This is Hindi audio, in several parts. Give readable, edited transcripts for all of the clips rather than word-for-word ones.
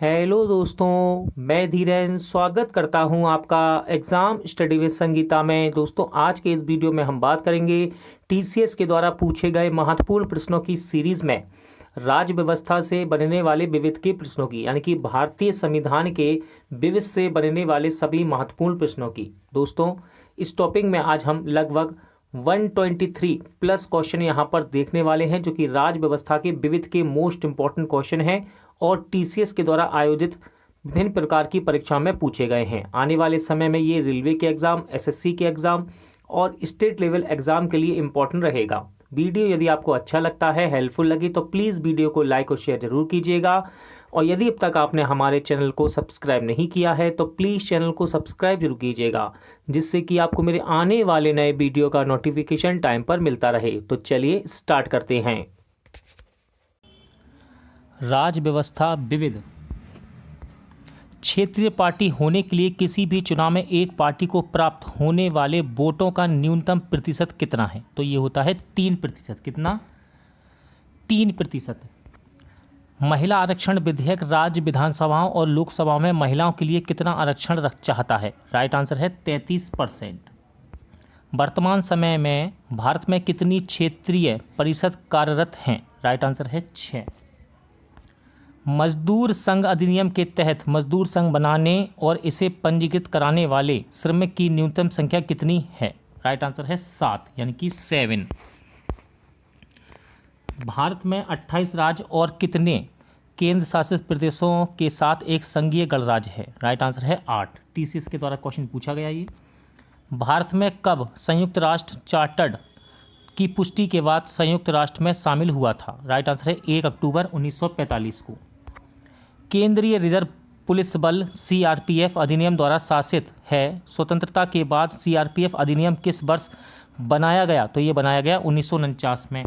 हेलो दोस्तों, मैं धीरेन स्वागत करता हूं आपका एग्ज़ाम स्टडी विद संगीता में। दोस्तों, आज के इस वीडियो में हम बात करेंगे टीसीएस के द्वारा पूछे गए महत्वपूर्ण प्रश्नों की सीरीज़ में राज्य व्यवस्था से बनने वाले विविध के प्रश्नों की, यानी कि भारतीय संविधान के विविध से बनने वाले सभी महत्वपूर्ण प्रश्नों की। दोस्तों, इस टॉपिक में आज हम लगभग 123 प्लस क्वेश्चन यहाँ पर देखने वाले हैं, जो कि राज्य व्यवस्था के विविध के मोस्ट इंपॉर्टेंट क्वेश्चन हैं और टीसीएस के द्वारा आयोजित विभिन्न प्रकार की परीक्षाओं में पूछे गए हैं। आने वाले समय में ये रेलवे के एग्ज़ाम, एसएससी के एग्ज़ाम और स्टेट लेवल एग्ज़ाम के लिए इम्पोर्टेंट रहेगा। वीडियो यदि आपको अच्छा लगता है, हेल्पफुल लगी, तो प्लीज़ वीडियो को लाइक और शेयर जरूर कीजिएगा। और यदि अब तक आपने हमारे चैनल को सब्सक्राइब नहीं किया है तो प्लीज़ चैनल को सब्सक्राइब जरूर कीजिएगा, जिससे कि आपको मेरे आने वाले नए वीडियो का नोटिफिकेशन टाइम पर मिलता रहे। तो चलिए स्टार्ट करते हैं। राज्य व्यवस्था विविध। क्षेत्रीय पार्टी होने के लिए किसी भी चुनाव में एक पार्टी को प्राप्त होने वाले वोटों का न्यूनतम प्रतिशत कितना है? तो ये होता है 3%। कितना? 3%। महिला आरक्षण विधेयक राज्य विधानसभाओं और लोकसभाओं में महिलाओं के लिए कितना आरक्षण चाहता है? राइट आंसर है 33%। वर्तमान समय में भारत में कितनी क्षेत्रीय परिषद कार्यरत हैं? राइट आंसर है 6। मजदूर संघ अधिनियम के तहत मजदूर संघ बनाने और इसे पंजीकृत कराने वाले श्रमिक की न्यूनतम संख्या कितनी है? राइट आंसर है 7, यानी कि 7। भारत में 28 राज्य और कितने केंद्र शासित प्रदेशों के साथ एक संघीय गणराज्य है? राइट आंसर है 8। टीसीएस के द्वारा क्वेश्चन पूछा गया ये। भारत में कब संयुक्त राष्ट्र चार्टर्ड की पुष्टि के बाद संयुक्त राष्ट्र में शामिल हुआ था? राइट आंसर है 1 अक्टूबर 1945 को। केंद्रीय रिजर्व पुलिस बल सीआरपीएफ अधिनियम द्वारा शासित है। स्वतंत्रता के बाद सीआरपीएफ अधिनियम किस वर्ष बनाया गया? तो ये बनाया गया 1949 में।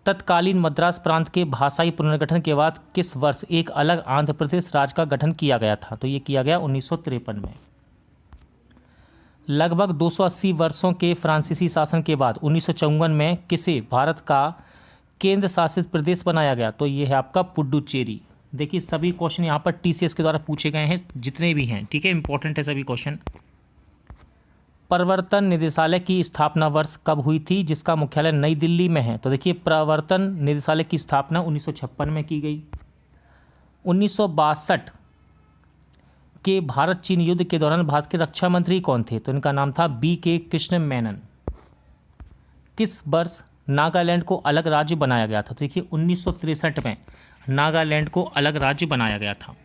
तत्कालीन मद्रास प्रांत के भाषाई पुनर्गठन के बाद किस वर्ष एक अलग आंध्र प्रदेश राज्य का गठन किया गया था? तो ये किया गया 1953 में। लगभग 280 वर्षों के फ्रांसीसी शासन के बाद 1954 में किसे भारत का केंद्र शासित प्रदेश बनाया गया? तो ये है आपका पुडुचेरी। देखिए, सभी क्वेश्चन यहाँ पर टीसीएस के द्वारा पूछे गए हैं, जितने भी हैं, ठीक है, इंपॉर्टेंट है सभी क्वेश्चन। प्रवर्तन निदेशालय की स्थापना वर्ष कब हुई थी, जिसका मुख्यालय नई दिल्ली में है? तो देखिए, प्रवर्तन निदेशालय की स्थापना 1956 में की गई। 1962 के भारत चीन युद्ध के दौरान भारत के रक्षा मंत्री कौन थे? तो इनका नाम था BK कृष्ण मेनन। किस वर्ष नागालैंड को अलग राज्य बनाया गया था? तो देखिए, 1963 में नागालैंड को अलग राज्य बनाया गया था।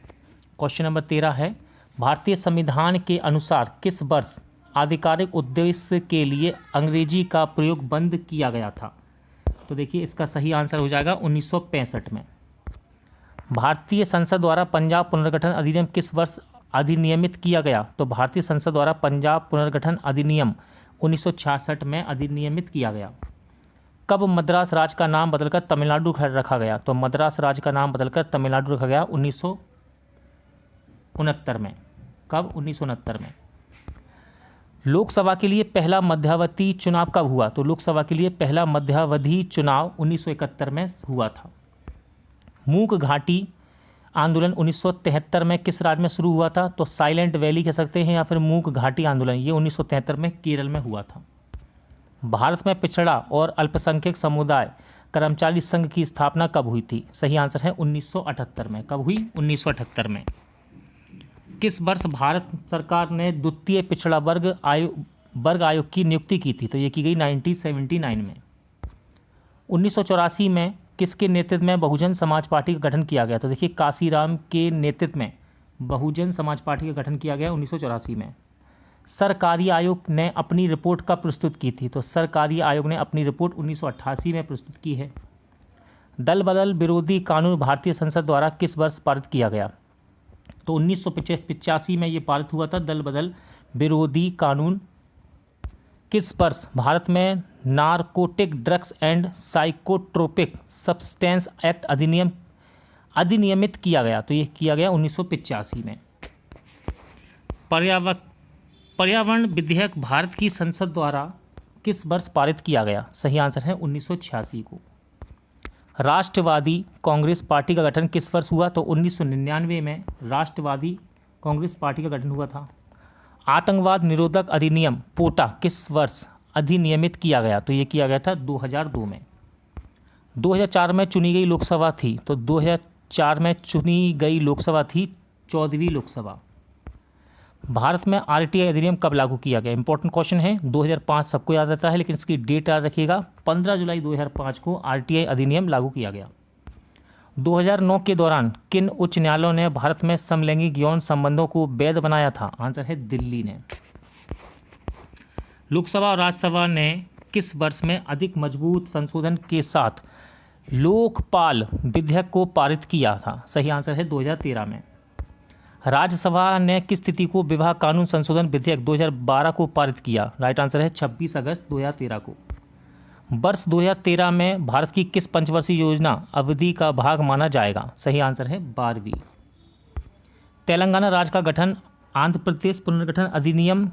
क्वेश्चन नंबर 13 है, भारतीय संविधान के अनुसार किस वर्ष आधिकारिक उद्देश्य के लिए अंग्रेजी का प्रयोग बंद किया गया था? तो देखिए, इसका सही आंसर हो जाएगा 1965 में। भारतीय संसद द्वारा पंजाब पुनर्गठन अधिनियम किस वर्ष अधिनियमित किया गया? तो भारतीय संसद द्वारा पंजाब पुनर्गठन अधिनियम 1966 में अधिनियमित किया गया। कब मद्रास राज्य का नाम बदलकर तमिलनाडु रखा गया? तो मद्रास राज्य का नाम बदलकर तमिलनाडु रखा गया 1969 में। कब? 1969 में। लोकसभा के लिए पहला मध्यावधि चुनाव कब हुआ? तो लोकसभा के लिए पहला मध्यावधि चुनाव 1971 में हुआ था। मूक घाटी आंदोलन 1973 में किस राज्य में शुरू हुआ था? तो साइलेंट वैली कह सकते हैं या फिर मूक घाटी आंदोलन, ये 1973 में केरल में हुआ था। भारत में पिछड़ा और अल्पसंख्यक समुदाय कर्मचारी संघ की स्थापना कब हुई थी? सही आंसर है 1978 में। कब हुई? 1978 में। किस वर्ष भारत सरकार ने द्वितीय पिछड़ा वर्ग आयोग की नियुक्ति की थी? तो ये की गई 1979 में। 1984 में किसके नेतृत्व में बहुजन समाज पार्टी का गठन किया गया? तो देखिए, काशीराम के नेतृत्व में बहुजन समाज पार्टी का गठन किया गया 1984 में। सरकारी आयोग ने अपनी रिपोर्ट कब प्रस्तुत की थी? तो सरकारी आयोग ने अपनी रिपोर्ट 1988 में प्रस्तुत की है। दल बदल विरोधी कानून भारतीय संसद द्वारा किस वर्ष पारित किया गया? तो 1985 में ये पारित हुआ था, दल बदल विरोधी कानून। किस वर्ष भारत में narcotic drugs and psychotropic substance act अधिनियमित किया गया? तो ये किया गया 1985 में। पर्यावरण विधेयक भारत की संसद द्वारा किस वर्ष पारित किया गया? सही आंसर है 1986 को। राष्ट्रवादी कांग्रेस पार्टी का गठन किस वर्ष हुआ? तो 1999 में राष्ट्रवादी कांग्रेस पार्टी का गठन हुआ था। आतंकवाद निरोधक अधिनियम पोटा किस वर्ष अधिनियमित किया गया? तो ये किया गया था 2002 में। 2004 में चुनी गई लोकसभा थी, तो 2004 में चुनी गई लोकसभा थी 14वीं लोकसभा। भारत में आरटीआई अधिनियम कब लागू किया गया? इंपॉर्टेंट क्वेश्चन है। 2005 सबको याद रहता है, लेकिन इसकी डेट याद रखिएगा। 15 जुलाई 2005 को आरटीआई अधिनियम लागू किया गया। 2009 के दौरान किन उच्च न्यायालयों ने भारत में समलैंगिक यौन संबंधों को वैध बनाया था? आंसर है दिल्ली ने। लोकसभा और राज्यसभा ने किस वर्ष में अधिक मजबूत संशोधन के साथ लोकपाल विधेयक को पारित किया था? सही आंसर है 2013 में। राज्यसभा ने किस तिथि को विवाह कानून संशोधन विधेयक 2012 को पारित किया? राइट आंसर है 26 अगस्त 2013 को। वर्ष 2013 में भारत की किस पंचवर्षीय योजना अवधि का भाग माना जाएगा? सही आंसर है 12वीं। तेलंगाना राज्य का गठन आंध्र प्रदेश पुनर्गठन अधिनियम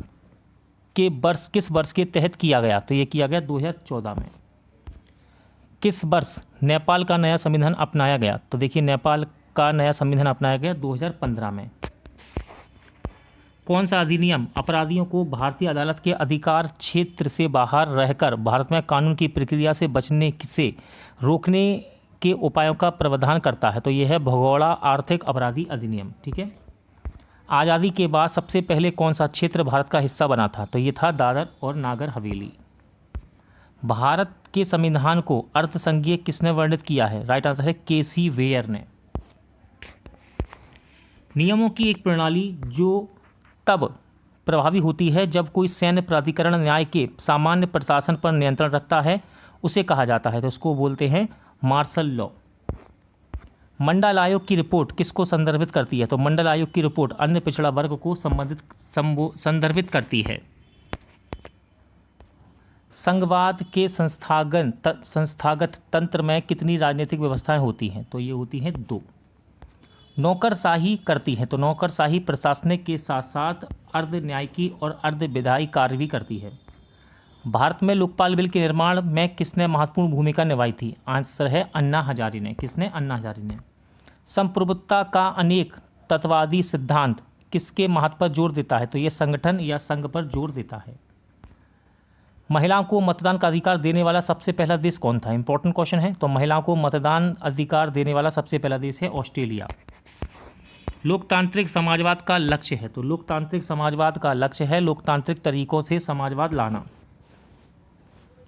के किस वर्ष के तहत किया गया? तो ये किया गया 2014 में। किस वर्ष नेपाल का नया संविधान अपनाया गया? तो देखिए नेपाल का नया संविधान अपनाया गया 2015 में। कौन सा अधिनियम अपराधियों को भारतीय अदालत के अधिकार क्षेत्र से बाहर रहकर भारत में कानून की प्रक्रिया से बचने से रोकने के उपायों का प्रावधान करता है? तो यह है भगोड़ा आर्थिक अपराधी अधिनियम। ठीक है। आज़ादी के बाद सबसे पहले कौन सा क्षेत्र भारत का हिस्सा बना था? तो ये था दादर और नागर हवेली। भारत के संविधान को अर्थसंघीय किसने वर्णित किया है? राइट आंसर है केसी वेयर ने। नियमों की एक प्रणाली जो तब प्रभावी होती है जब कोई सैन्य प्राधिकरण न्याय के सामान्य प्रशासन पर नियंत्रण रखता है, उसे कहा जाता है, तो उसको बोलते हैं मार्शल लॉ। मंडल आयोग की रिपोर्ट किसको संदर्भित करती है? तो मंडल आयोग की रिपोर्ट अन्य पिछड़ा वर्ग को संदर्भित करती है। संघवाद के संस्थागत तंत्र में कितनी राजनीतिक व्यवस्थाएं होती हैं? तो ये होती हैं 2। नौकरशाही करती है, तो नौकरशाही प्रशासनिक के साथ साथ अर्ध न्यायिकी और अर्ध विधायी कार्य भी करती है। भारत में लोकपाल बिल के निर्माण में किसने महत्वपूर्ण भूमिका निभाई थी? आंसर है अन्ना हजारे ने। किसने? अन्ना हजारे ने। संप्रभुता का अनेक तत्ववादी सिद्धांत किसके महत्व पर जोर देता है? तो ये संगठन या संघ पर जोर देता है। महिलाओं को मतदान का अधिकार देने वाला सबसे पहला देश कौन था? इंपॉर्टेंट क्वेश्चन है। तो महिलाओं को मतदान अधिकार देने वाला सबसे पहला देश है ऑस्ट्रेलिया। लोकतांत्रिक समाजवाद का लक्ष्य है, तो लोकतांत्रिक समाजवाद का लक्ष्य है लोकतांत्रिक तरीकों से समाजवाद लाना।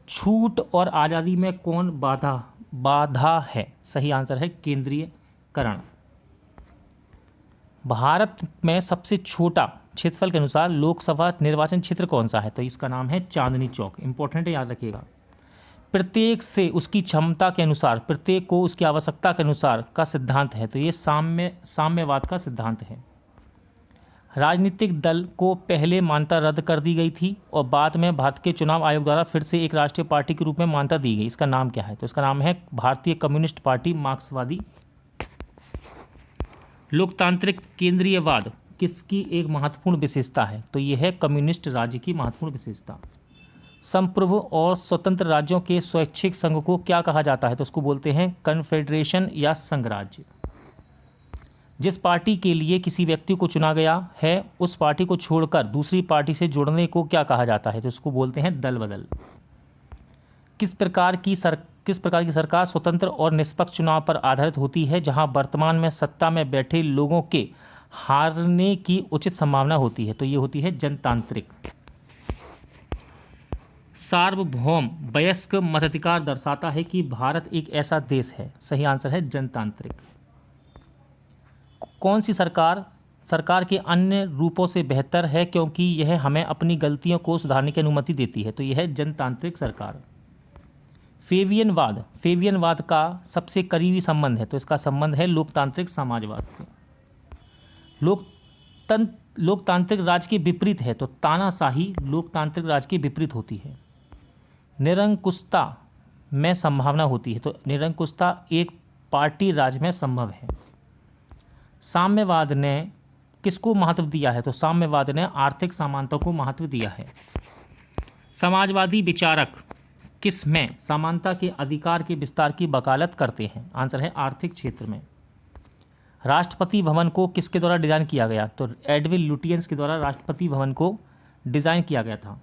छूट और आज़ादी में कौन बाधा है? सही आंसर है केंद्रीयकरण। भारत में सबसे छोटा क्षेत्रफल के अनुसार लोकसभा निर्वाचन क्षेत्र कौन सा है? तो इसका नाम है चांदनी चौक। इंपॉर्टेंट है, याद रखिएगा। प्रत्येक से उसकी क्षमता के अनुसार, प्रत्येक को उसकी आवश्यकता के अनुसार का सिद्धांत है, तो ये साम्यवाद का सिद्धांत है। राजनीतिक दल को पहले मान्यता रद्द कर दी गई थी और बाद में भारत के चुनाव आयोग द्वारा फिर से एक राष्ट्रीय पार्टी के रूप में मान्यता दी गई। इसका नाम क्या है? तो इसका नाम है भारतीय कम्युनिस्ट पार्टी मार्क्सवादी। लोकतांत्रिक केंद्रीयवाद किसकी एक महत्वपूर्ण विशेषता है? तो यह है कम्युनिस्ट राज्य की महत्वपूर्ण विशेषता। संप्रभु और स्वतंत्र राज्यों के स्वैच्छिक संघ को क्या कहा जाता है? तो उसको बोलते हैं कन्फेडरेशन या संघराज्य। जिस पार्टी के लिए किसी व्यक्ति को चुना गया है उस पार्टी को छोड़कर दूसरी पार्टी से जुड़ने को क्या कहा जाता है? तो उसको बोलते हैं दल बदल। किस प्रकार की सरकार स्वतंत्र और निष्पक्ष चुनाव पर आधारित होती है जहां वर्तमान में सत्ता में बैठे लोगों के हारने की उचित संभावना होती है? तो ये होती है जनतांत्रिक। सार्वभौम वयस्क मताधिकार दर्शाता है कि भारत एक ऐसा देश है। सही आंसर है जनतांत्रिक। कौन सी सरकार के अन्य रूपों से बेहतर है क्योंकि यह हमें अपनी गलतियों को सुधारने की अनुमति देती है? तो यह है जनतांत्रिक सरकार। फेवियनवाद का सबसे करीबी संबंध है, तो इसका संबंध है लोकतांत्रिक समाजवाद से। लोकतांत्रिक राज्य के विपरीत है, तो तानाशाही लोकतांत्रिक राज्य के विपरीत होती है। निरंकुशता में संभावना होती है, तो निरंकुशता एक पार्टी राज में संभव है। साम्यवाद ने किसको महत्व दिया है? तो साम्यवाद ने आर्थिक समानता को महत्व दिया है। समाजवादी विचारक किस में समानता के अधिकार के विस्तार की वकालत करते हैं? आंसर है आर्थिक क्षेत्र में। राष्ट्रपति भवन को किसके द्वारा डिजाइन किया गया? तो एडविन लुटियंस के द्वारा राष्ट्रपति भवन को डिजाइन किया गया था।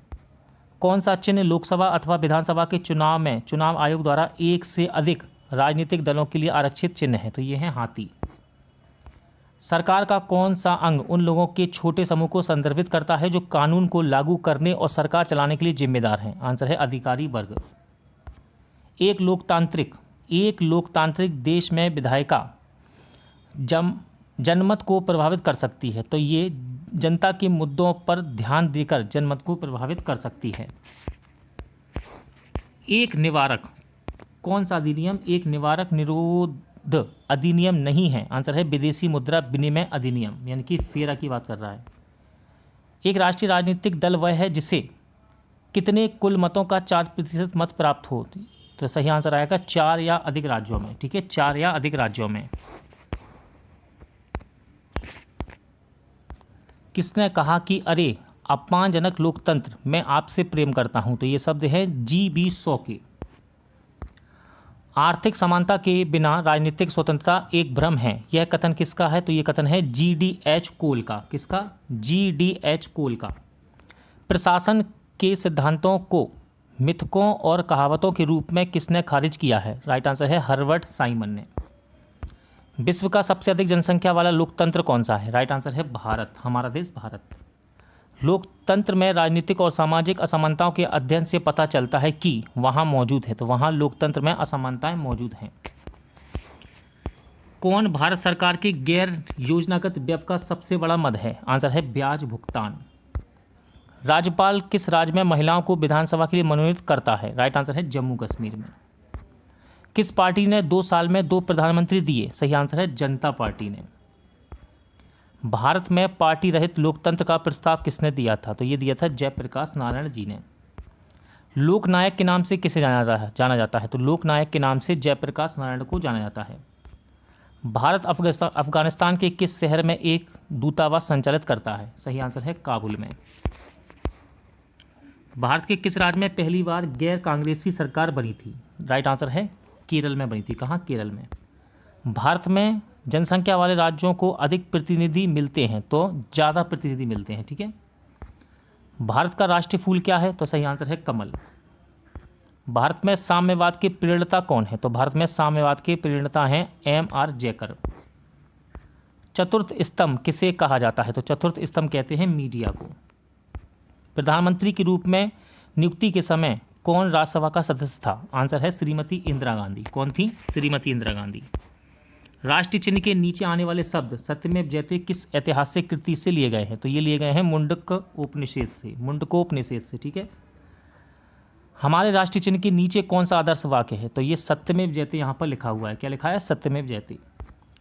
कौन सा चिन्ह लोकसभा अथवा विधानसभा के चुनाव में चुनाव आयोग द्वारा एक से अधिक राजनीतिक दलों के लिए आरक्षित चिन्ह है? तो ये है हाथी। सरकार का कौन सा अंग उन लोगों के छोटे समूह को संदर्भित करता है जो कानून को लागू करने और सरकार चलाने के लिए जिम्मेदार हैं? आंसर है अधिकारी वर्ग। एक लोकतांत्रिक देश में विधायिका जनमत को प्रभावित कर सकती है? तो ये जनता के मुद्दों पर ध्यान देकर जनमत को प्रभावित कर सकती है। एक निवारक कौन सा अधिनियम एक निवारक निरोध अधिनियम नहीं है? आंसर है विदेशी मुद्रा विनिमय अधिनियम, यानी कि फेरा की बात कर रहा है। एक राष्ट्रीय राजनीतिक दल वह है जिसे कितने कुल मतों का 4% मत प्राप्त हो? तो सही आंसर आएगा 4 या अधिक राज्यों में। ठीक है, 4 या अधिक राज्यों में। किसने कहा कि अरे अपमानजनक लोकतंत्र, मैं आपसे प्रेम करता हूं? तो ये शब्द है GB शॉ के। आर्थिक समानता के बिना राजनीतिक स्वतंत्रता एक भ्रम है, यह कथन किसका है? तो ये कथन है GDH कोल का। किसका? GDH कोल का। प्रशासन के सिद्धांतों को मिथकों और कहावतों के रूप में किसने खारिज किया है? राइट आंसर है हर्बर्ट साइमन ने। विश्व का सबसे अधिक जनसंख्या वाला लोकतंत्र कौन सा है? राइट आंसर है भारत, हमारा देश भारत। लोकतंत्र में राजनीतिक और सामाजिक असमानताओं के अध्ययन से पता चलता है कि वहाँ मौजूद है। तो वहाँ लोकतंत्र में असमानताएं मौजूद हैं। कौन भारत सरकार के गैर योजनागत व्यय का सबसे बड़ा मद है? आंसर है ब्याज भुगतान। राज्यपाल किस राज्य में महिलाओं को विधानसभा के लिए मनोनीत करता है? राइट आंसर है जम्मू कश्मीर में। किस पार्टी ने 2 साल में 2 प्रधानमंत्री दिए? सही आंसर है जनता पार्टी ने। भारत में पार्टी रहित लोकतंत्र का प्रस्ताव किसने दिया था? तो ये दिया था जयप्रकाश नारायण जी ने। लोकनायक के नाम से किसे जाना जाता है? तो लोकनायक के नाम से जयप्रकाश नारायण को जाना जाता है। भारत अफगानिस्तान के किस शहर में एक दूतावास संचालित करता है? सही आंसर है काबुल में। भारत के किस राज्य में पहली बार गैर कांग्रेसी सरकार बनी थी? राइट आंसर है केरल में बनी थी। कहाँ? केरल में। भारत में जनसंख्या वाले राज्यों को अधिक प्रतिनिधि मिलते हैं? तो ज़्यादा प्रतिनिधि मिलते हैं। ठीक है। भारत का राष्ट्रीय फूल क्या है? तो सही आंसर है कमल। भारत में साम्यवाद के प्रणेता कौन है? तो भारत में साम्यवाद के प्रणेता हैं MR जयकर। चतुर्थ स्तंभ किसे कहा जाता है? तो चतुर्थ स्तंभ कहते हैं मीडिया को। प्रधानमंत्री के रूप में नियुक्ति के समय कौन राज्यसभा का सदस्य था? आंसर है श्रीमती इंदिरा गांधी। कौन थी? श्रीमती इंदिरा गांधी। राष्ट्रीय चिन्ह के नीचे आने वाले शब्द सत्यमेव जयते किस ऐतिहासिक कृति से लिए गए हैं? तो ये लिए गए हैं मुंडकोपनिषद से। मुंडकोपनिषद से। ठीक है। हमारे राष्ट्रीय चिन्ह के नीचे कौन सा आदर्श वाक्य है? तो ये सत्यमेव जयते यहाँ पर लिखा हुआ है। क्या लिखा है? सत्यमेव जयते।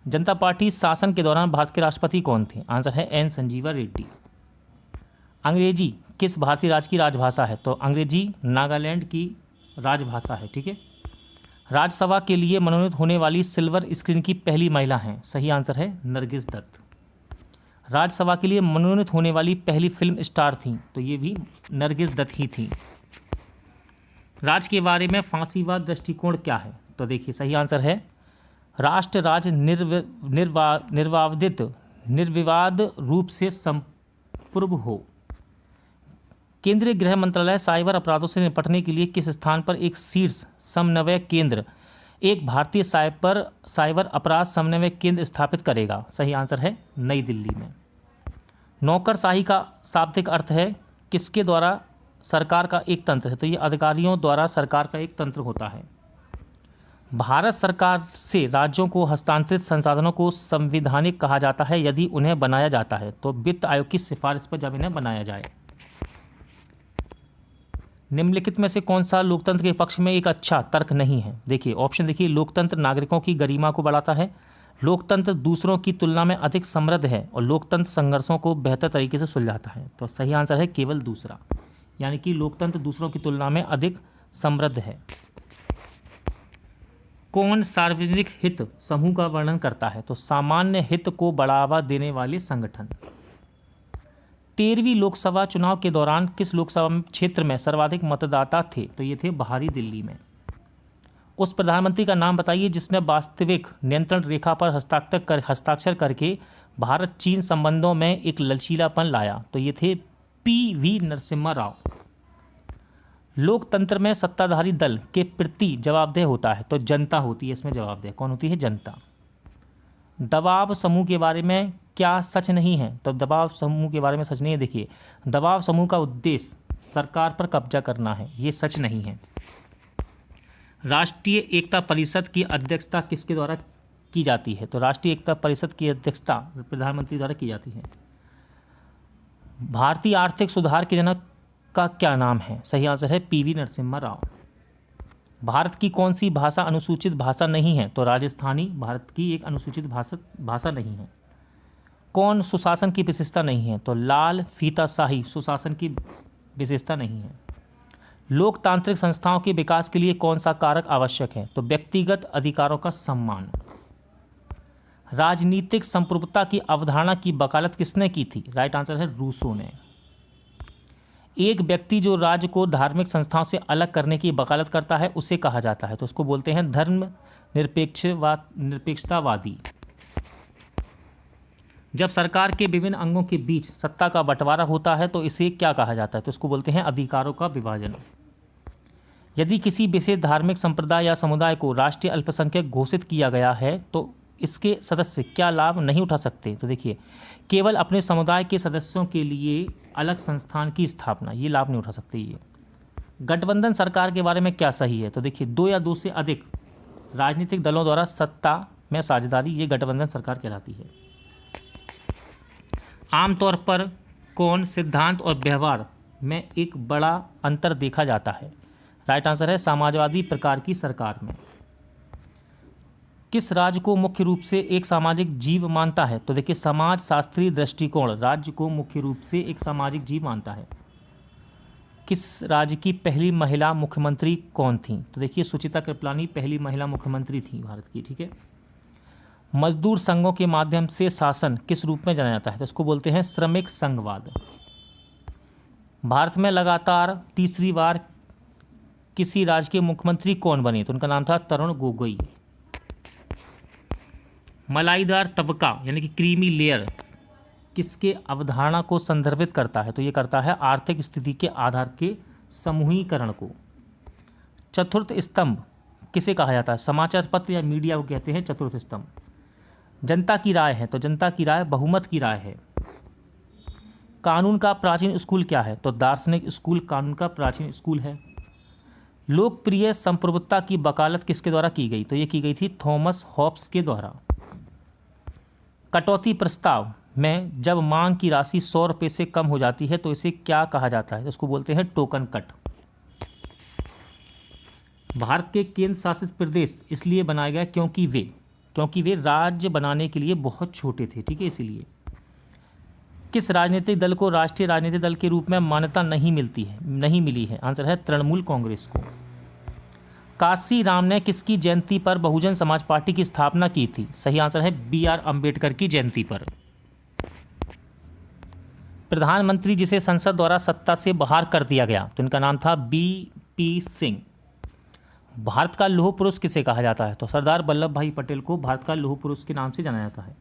जनता पार्टी शासन के दौरान भारत के राष्ट्रपति कौन थे? आंसर है N संजीवा रेड्डी। अंग्रेजी किस भारतीय राज्य की राजभाषा है? तो अंग्रेजी नागालैंड की राजभाषा है। ठीक है। राज्यसभा के लिए मनोनीत होने वाली सिल्वर स्क्रीन की पहली महिला हैं? सही आंसर है नरगिस दत्त। राज्यसभा के लिए मनोनीत होने वाली पहली फिल्म स्टार थी? तो ये भी नरगिस दत्त ही थी। राज्य के बारे में फांसीवाद दृष्टिकोण क्या है? तो देखिए सही आंसर है राष्ट्र राज्य निर्विवाद रूप से संप्रभु हो। केंद्रीय गृह मंत्रालय साइबर अपराधों से निपटने के लिए किस स्थान पर एक शीर्ष समन्वय केंद्र, एक भारतीय साइबर अपराध समन्वय केंद्र स्थापित करेगा? सही आंसर है नई दिल्ली में। नौकरशाही का शाब्दिक अर्थ है किसके द्वारा सरकार का एक तंत्र है? तो ये अधिकारियों द्वारा सरकार का एक तंत्र होता है। भारत सरकार से राज्यों को हस्तांतरित संसाधनों को संवैधानिक कहा जाता है यदि उन्हें बनाया जाता है? तो वित्त आयोग की सिफारिश पर जब इन्हें बनाया जाए। निम्नलिखित में से कौन सा लोकतंत्र के पक्ष में एक अच्छा तर्क नहीं है? देखिए ऑप्शन देखिए। लोकतंत्र नागरिकों की गरिमा को बढ़ाता है, लोकतंत्र दूसरों की तुलना में अधिक समृद्ध है और लोकतंत्र संघर्षों को बेहतर तरीके से सुलझाता है। तो सही आंसर है केवल दूसरा, यानी कि लोकतंत्र दूसरों की तुलना में अधिक समृद्ध है। कौन सार्वजनिक हित समूह का वर्णन करता है? तो सामान्य हित को बढ़ावा देने वाले संगठन। 13वीं लोकसभा चुनाव के दौरान किस लोकसभा क्षेत्र में सर्वाधिक मतदाता थे? तो ये थे बाहरी दिल्ली में। उस प्रधानमंत्री का नाम बताइए जिसने वास्तविक नियंत्रण रेखा पर हस्ताक्षर करके भारत चीन संबंधों में एक लचीलापन लाया। तो ये थे पी.वी. नरसिम्हा राव। लोकतंत्र में सत्ताधारी दल के प्रति जवाबदेह होता है? तो जनता होती है इसमें जवाबदेह। कौन होती है? जनता। दबाव समूह के बारे में क्या सच नहीं है? तो दबाव समूह के बारे में सच नहीं है। देखिए, दबाव समूह का उद्देश्य सरकार पर कब्जा करना है, ये सच नहीं है। राष्ट्रीय एकता परिषद की अध्यक्षता किसके द्वारा की जाती है? तो राष्ट्रीय एकता परिषद की अध्यक्षता प्रधानमंत्री द्वारा की जाती है। भारतीय आर्थिक सुधार के जनक का क्या नाम है? सही आंसर है पी.वी. नरसिम्हा राव। भारत की कौन सी भाषा अनुसूचित भाषा नहीं है? तो राजस्थानी भारत की एक अनुसूचित भाषा नहीं है। कौन सुशासन की विशेषता नहीं है? तो लाल फीताशाही सुशासन की विशेषता नहीं है। लोकतांत्रिक संस्थाओं के विकास के लिए कौन सा कारक आवश्यक है? तो व्यक्तिगत अधिकारों का सम्मान। राजनीतिक संप्रभुता की अवधारणा की वकालत किसने की थी? राइट आंसर है रूसो ने। एक व्यक्ति जो राज्य को धार्मिक संस्थाओं से अलग करने की वकालत करता है उसे कहा जाता है? तो उसको बोलते हैं धर्म निरपेक्षतावादी। जब सरकार के विभिन्न अंगों के बीच सत्ता का बंटवारा होता है तो इसे क्या कहा जाता है? तो उसको बोलते हैं अधिकारों का विभाजन। यदि किसी विशेष धार्मिक संप्रदाय या समुदाय को राष्ट्रीय अल्पसंख्यक घोषित किया गया है तो इसके सदस्य क्या लाभ नहीं उठा सकते? तो देखिए, केवल अपने समुदाय के सदस्यों के लिए अलग संस्थान की स्थापना, ये लाभ नहीं उठा सकते। ये गठबंधन सरकार के बारे में क्या सही है? तो देखिए, 2 या 2 से अधिक राजनीतिक दलों द्वारा सत्ता में साझेदारी, ये गठबंधन सरकार कहलाती है। आमतौर पर कौन सिद्धांत और व्यवहार में एक बड़ा अंतर देखा जाता है? राइट आंसर है समाजवादी प्रकार की सरकार में। किस राज्य को मुख्य रूप से एक सामाजिक जीव मानता है? तो देखिए, समाज शास्त्रीय दृष्टिकोण राज्य को मुख्य रूप से एक सामाजिक जीव मानता है। किस राज्य की पहली महिला मुख्यमंत्री कौन थी? तो देखिए, सुचिता कृपलानी पहली महिला मुख्यमंत्री थी भारत की। ठीक है। मजदूर संघों के माध्यम से शासन किस रूप में जाना जाता है? तो इसको बोलते हैं श्रमिक संघवाद। भारत में लगातार तीसरी बार किसी राज्य के मुख्यमंत्री कौन बने? तो उनका नाम था तरुण गोगोई। मलाईदार तबका यानी कि क्रीमी लेयर किसके अवधारणा को संदर्भित करता है? तो ये करता है आर्थिक स्थिति के आधार के समूहीकरण को। चतुर्थ स्तंभ किसे कहा जाता है? समाचार पत्र या मीडिया को कहते हैं चतुर्थ स्तंभ। जनता की राय है, तो जनता की राय बहुमत की राय है। कानून का प्राचीन स्कूल क्या है? तो दार्शनिक स्कूल कानून का प्राचीन स्कूल है। लोकप्रिय संप्रभुता की वकालत किसके द्वारा की गई? तो ये की गई थी थॉमस हॉब्स के द्वारा। कटौती प्रस्ताव में जब मांग की राशि 100 रुपये से कम हो जाती है तो इसे क्या कहा जाता है? इसको बोलते हैं टोकन कट। भारत के केंद्र शासित प्रदेश इसलिए बनाए गए क्योंकि वे राज्य बनाने के लिए बहुत छोटे थे। ठीक है, इसीलिए। किस राजनीतिक दल को राष्ट्रीय राजनीतिक दल के रूप में मान्यता नहीं मिली है? आंसर है तृणमूल कांग्रेस को। काशी राम ने किसकी जयंती पर बहुजन समाज पार्टी की स्थापना की थी? सही आंसर है बी.आर. अंबेडकर की जयंती पर। प्रधानमंत्री जिसे संसद द्वारा सत्ता से बाहर कर दिया गया तो इनका नाम था बी.पी. सिंह। भारत का लौह पुरुष किसे कहा जाता है? तो सरदार वल्लभ भाई पटेल को भारत का लौह पुरुष के नाम से जाना जाता है।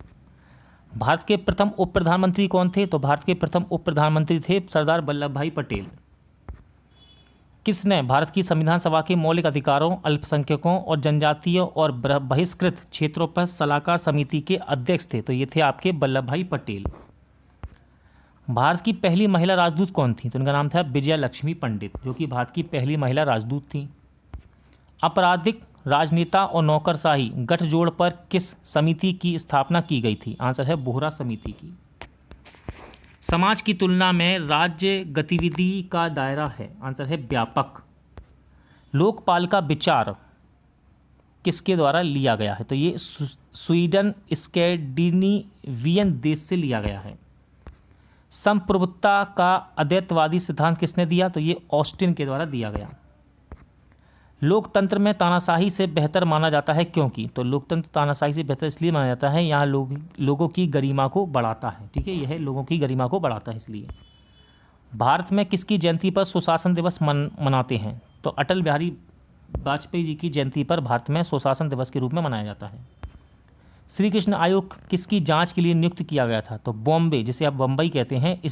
भारत के प्रथम उप प्रधानमंत्री कौन थे? तो भारत के प्रथम उप प्रधानमंत्री थे सरदार वल्लभ भाई पटेल। किसने भारत की संविधान सभा के मौलिक अधिकारों, अल्पसंख्यकों और जनजातियों और बहिष्कृत क्षेत्रों पर सलाहकार समिति के अध्यक्ष थे? तो ये थे आपके वल्लभ भाई पटेल। भारत की पहली महिला राजदूत कौन थी? तो उनका नाम था विजया लक्ष्मी पंडित, जो कि भारत की पहली महिला राजदूत थी। आपराधिक राजनेता और नौकरशाही गठजोड़ पर किस समिति की स्थापना की गई थी? आंसर है बोहरा समिति की। समाज की तुलना में राज्य गतिविधि का दायरा है? आंसर है व्यापक। लोकपाल का विचार किसके द्वारा लिया गया है? तो ये स्वीडन स्कैंडिनेवियन देश से लिया गया है। संप्रभुता का अद्वैतवादी सिद्धांत किसने दिया? तो ये ऑस्टिन के द्वारा दिया गया। लोकतंत्र में तानाशाही से बेहतर माना जाता है क्योंकि, तो लोकतंत्र तानाशाही से बेहतर इसलिए माना जाता है यहाँ लोगों की गरिमा को बढ़ाता है। ठीक है, यह लोगों की गरिमा को बढ़ाता है इसलिए। भारत में किसकी जयंती पर सुशासन दिवस मनाते हैं, तो अटल बिहारी वाजपेयी जी की जयंती पर भारत में सुशासन दिवस के रूप में मनाया जाता है। श्री कृष्ण आयोग किसकी जांच के लिए नियुक्त किया गया था, तो बॉम्बे, जिसे आप बम्बई कहते हैं,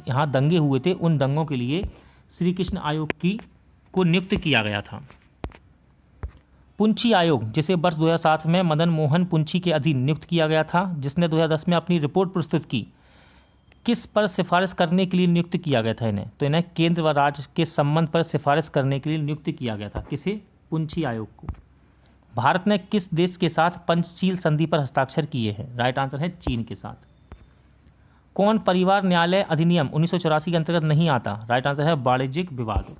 यहाँ दंगे हुए थे, उन दंगों के लिए श्री कृष्ण आयोग को नियुक्त किया गया था। पुंछी आयोग, जिसे वर्ष 2007 में मदन मोहन पुंछी के अधीन नियुक्त किया गया था, जिसने 2010 में अपनी रिपोर्ट प्रस्तुत की, किस पर सिफारिश करने के लिए नियुक्त किया गया था इन्हें, तो इन्हें केंद्र व राज्य के संबंध पर सिफारिश करने के लिए नियुक्त किया गया था। किसे? पुंछी आयोग को। भारत ने किस देश के साथ पंचशील संधि पर हस्ताक्षर किए हैं, राइट आंसर है चीन के साथ। कौन परिवार न्यायालय अधिनियम 1984 के अंतर्गत नहीं आता, राइट आंसर है वाणिज्यिक विवाद।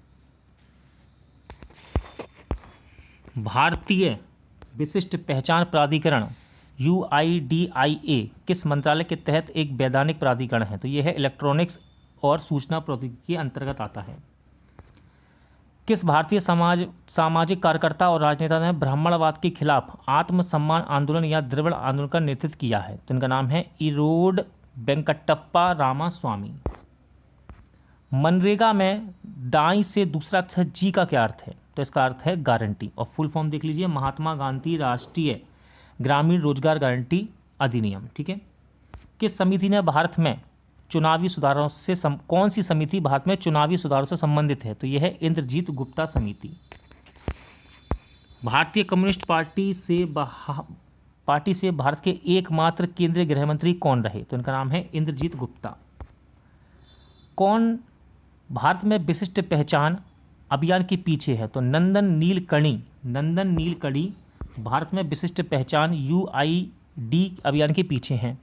भारतीय विशिष्ट पहचान प्राधिकरण UIDAI किस मंत्रालय के तहत एक वैधानिक प्राधिकरण है, तो यह है इलेक्ट्रॉनिक्स और सूचना प्रौद्योगिकी के अंतर्गत आता है। किस भारतीय सामाजिक कार्यकर्ता और राजनेता ने ब्राह्मणवाद के खिलाफ आत्मसम्मान आंदोलन या द्रविड़ आंदोलन का नेतृत्व किया है, तो इनका नाम है इरोड वेंकटप्पा रामास्वामी। मनरेगा में दाई से दूसरा अक्षर जी का क्या अर्थ है, तो इसका अर्थ है गारंटी, और फुल फॉर्म देख लीजिए, महात्मा गांधी राष्ट्रीय ग्रामीण रोजगार गारंटी अधिनियम। ठीक है। किस समिति ने भारत में चुनावी सुधारों से कौन सी समिति भारत में चुनावी सुधारों से संबंधित है, तो यह है इंद्रजीत गुप्ता समिति। भारतीय कम्युनिस्ट पार्टी से भारत के एकमात्र केंद्रीय गृह मंत्री कौन रहे, तो इनका नाम है इंद्रजीत गुप्ता। कौन भारत में विशिष्ट पहचान अभियान के पीछे है, तो नंदन नीलकणी भारत में विशिष्ट पहचान UID अभियान के पीछे हैं।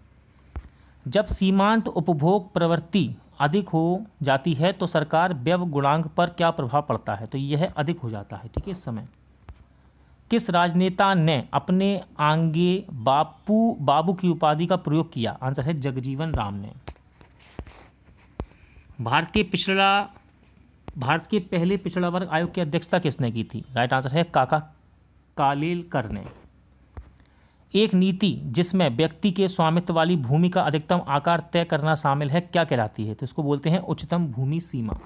जब सीमांत उपभोग प्रवृत्ति अधिक हो जाती है तो सरकार व्यय गुणांक पर क्या प्रभाव पड़ता है, तो यह अधिक हो जाता है। ठीक है। इस समय किस राजनेता ने अपने आगे बाबू की उपाधि का प्रयोग किया, आंसर है जगजीवन राम ने। भारत के पहले पिछड़ा वर्ग आयोग की अध्यक्षता किसने की थी, राइट आंसर है काका कालेलकर ने। एक नीति जिसमें व्यक्ति के स्वामित्व वाली भूमि का अधिकतम आकार तय करना शामिल है क्या कहलाती है, तो इसको बोलते हैं उच्चतम भूमि सीमा।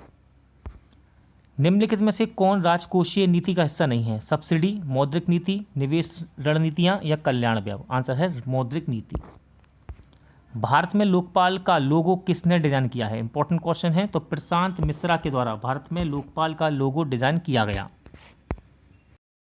निम्नलिखित में से कौन राजकोषीय नीति का हिस्सा नहीं है, सब्सिडी, मौद्रिक नीति, निवेश रणनीतियां या कल्याण व्यय, आंसर है मौद्रिक नीति। भारत में लोकपाल का लोगो किसने डिजाइन किया है, इंपॉर्टेंट क्वेश्चन है, तो प्रशांत मिश्रा के द्वारा भारत में लोकपाल का लोगो डिजाइन किया गया।